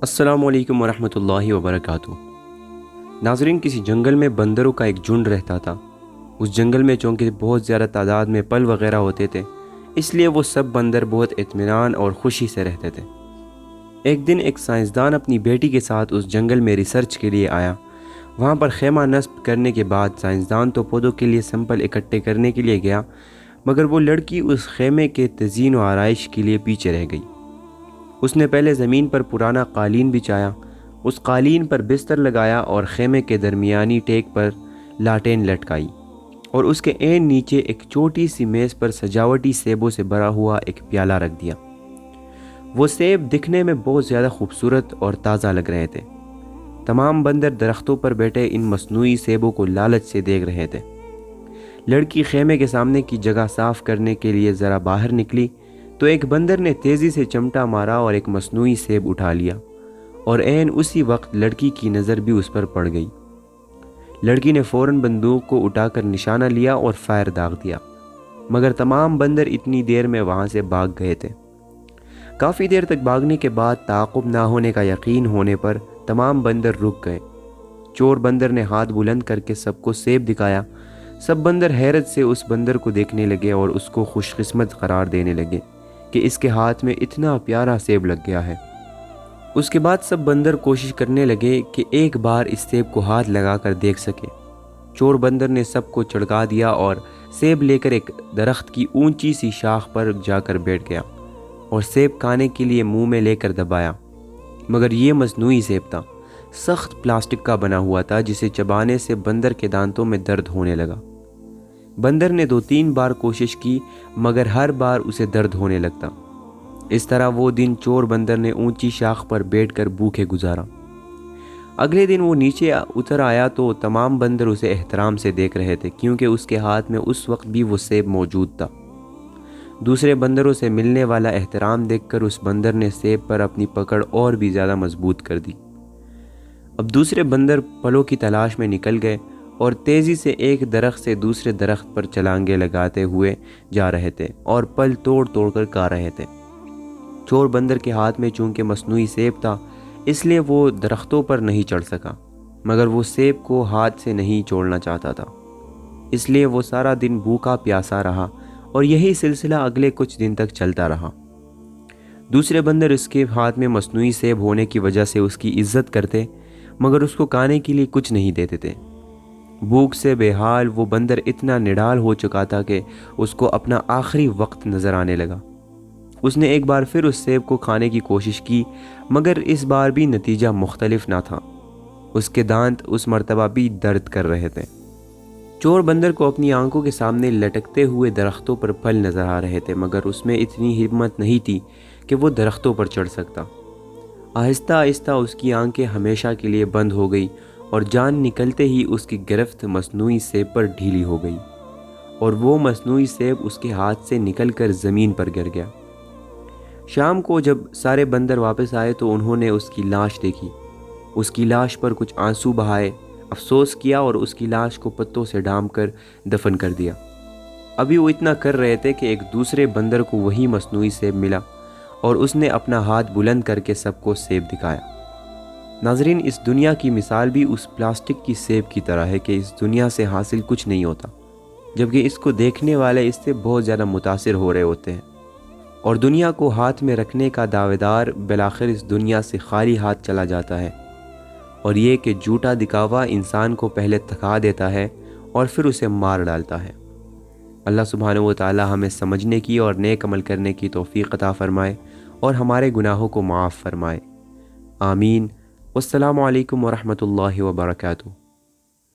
السلام علیکم ورحمۃ اللہ وبرکاتہ۔ ناظرین، کسی جنگل میں بندروں کا ایک جھنڈ رہتا تھا۔ اس جنگل میں چونکہ بہت زیادہ تعداد میں پل وغیرہ ہوتے تھے، اس لیے وہ سب بندر بہت اطمینان اور خوشی سے رہتے تھے۔ ایک دن ایک سائنسدان اپنی بیٹی کے ساتھ اس جنگل میں ریسرچ کے لیے آیا۔ وہاں پر خیمہ نصب کرنے کے بعد سائنسدان تو پودوں کے لیے سیمپل اکٹھے کرنے کے لیے گیا، مگر وہ لڑکی اس خیمے کے تزئین و آرائش کے لیے پیچھے رہ گئی۔ اس نے پہلے زمین پر پرانا قالین بچھایا، اس قالین پر بستر لگایا اور خیمے کے درمیانی ٹیک پر لاٹین لٹکائی، اور اس کے عین نیچے ایک چھوٹی سی میز پر سجاوٹی سیبوں سے بھرا ہوا ایک پیالہ رکھ دیا۔ وہ سیب دکھنے میں بہت زیادہ خوبصورت اور تازہ لگ رہے تھے۔ تمام بندر درختوں پر بیٹھے ان مصنوعی سیبوں کو لالچ سے دیکھ رہے تھے۔ لڑکی خیمے کے سامنے کی جگہ صاف کرنے کے لیے ذرا باہر نکلی تو ایک بندر نے تیزی سے چمٹا مارا اور ایک مصنوعی سیب اٹھا لیا، اور عین اسی وقت لڑکی کی نظر بھی اس پر پڑ گئی۔ لڑکی نے فوراً بندوق کو اٹھا کر نشانہ لیا اور فائر داغ دیا، مگر تمام بندر اتنی دیر میں وہاں سے بھاگ گئے تھے۔ کافی دیر تک بھاگنے کے بعد تعاقب نہ ہونے کا یقین ہونے پر تمام بندر رک گئے۔ چور بندر نے ہاتھ بلند کر کے سب کو سیب دکھایا۔ سب بندر حیرت سے اس بندر کو دیکھنے لگے اور اس کو خوش قسمت قرار دینے لگے کہ اس کے ہاتھ میں اتنا پیارا سیب لگ گیا ہے۔ اس کے بعد سب بندر کوشش کرنے لگے کہ ایک بار اس سیب کو ہاتھ لگا کر دیکھ سکے۔ چور بندر نے سب کو چڑکا دیا اور سیب لے کر ایک درخت کی اونچی سی شاخ پر جا کر بیٹھ گیا اور سیب کھانے کے لیے منہ میں لے کر دبایا، مگر یہ مصنوعی سیب تھا، سخت پلاسٹک کا بنا ہوا تھا، جسے چبانے سے بندر کے دانتوں میں درد ہونے لگا۔ بندر نے 2-3 بار کوشش کی، مگر ہر بار اسے درد ہونے لگتا۔ اس طرح وہ دن چور بندر نے اونچی شاخ پر بیٹھ کر بھوکے گزارا۔ اگلے دن وہ نیچے اتر آیا تو تمام بندر اسے احترام سے دیکھ رہے تھے، کیونکہ اس کے ہاتھ میں اس وقت بھی وہ سیب موجود تھا۔ دوسرے بندروں سے ملنے والا احترام دیکھ کر اس بندر نے سیب پر اپنی پکڑ اور بھی زیادہ مضبوط کر دی۔ اب دوسرے بندر پھلوں کی تلاش میں نکل گئے اور تیزی سے ایک درخت سے دوسرے درخت پر چھلانگیں لگاتے ہوئے جا رہے تھے اور پھل توڑ توڑ کر کھا رہے تھے۔ چور بندر کے ہاتھ میں چونکہ مصنوعی سیب تھا، اس لیے وہ درختوں پر نہیں چڑھ سکا، مگر وہ سیب کو ہاتھ سے نہیں چھوڑنا چاہتا تھا، اس لیے وہ سارا دن بھوکا پیاسا رہا، اور یہی سلسلہ اگلے کچھ دن تک چلتا رہا۔ دوسرے بندر اس کے ہاتھ میں مصنوعی سیب ہونے کی وجہ سے اس کی عزت کرتے، مگر اس کو کھانے کے لیے کچھ نہیں دیتے تھے۔ بھوک سے بے حال وہ بندر اتنا نڈال ہو چکا تھا کہ اس کو اپنا آخری وقت نظر آنے لگا۔ اس نے ایک بار پھر اس سیب کو کھانے کی کوشش کی، مگر اس بار بھی نتیجہ مختلف نہ تھا۔ اس کے دانت اس مرتبہ بھی درد کر رہے تھے۔ چور بندر کو اپنی آنکھوں کے سامنے لٹکتے ہوئے درختوں پر پھل نظر آ رہے تھے، مگر اس میں اتنی ہمت نہیں تھی کہ وہ درختوں پر چڑھ سکتا۔ آہستہ آہستہ اس کی آنکھیں ہمیشہ کے لیے بند ہو گئی، اور جان نکلتے ہی اس کی گرفت مصنوعی سیب پر ڈھیلی ہو گئی، اور وہ مصنوعی سیب اس کے ہاتھ سے نکل کر زمین پر گر گیا۔ شام کو جب سارے بندر واپس آئے تو انہوں نے اس کی لاش دیکھی۔ اس کی لاش پر کچھ آنسو بہائے، افسوس کیا اور اس کی لاش کو پتوں سے ڈھانپ کر دفن کر دیا۔ ابھی وہ اتنا کر رہے تھے کہ ایک دوسرے بندر کو وہی مصنوعی سیب ملا، اور اس نے اپنا ہاتھ بلند کر کے سب کو سیب دکھایا۔ ناظرین، اس دنیا کی مثال بھی اس پلاسٹک کی سیب کی طرح ہے کہ اس دنیا سے حاصل کچھ نہیں ہوتا، جبکہ اس کو دیکھنے والے اس سے بہت زیادہ متاثر ہو رہے ہوتے ہیں، اور دنیا کو ہاتھ میں رکھنے کا دعویدار بالآخر اس دنیا سے خالی ہاتھ چلا جاتا ہے، اور یہ کہ جھوٹا دکھاوا انسان کو پہلے تھکا دیتا ہے اور پھر اسے مار ڈالتا ہے۔ اللہ سبحانہ و تعالی ہمیں سمجھنے کی اور نیک عمل کرنے کی توفیق عطا فرمائے، اور ہمارے گناہوں کو معاف فرمائے، آمین۔ والسلام علیکم ورحمۃ اللہ وبرکاتہ۔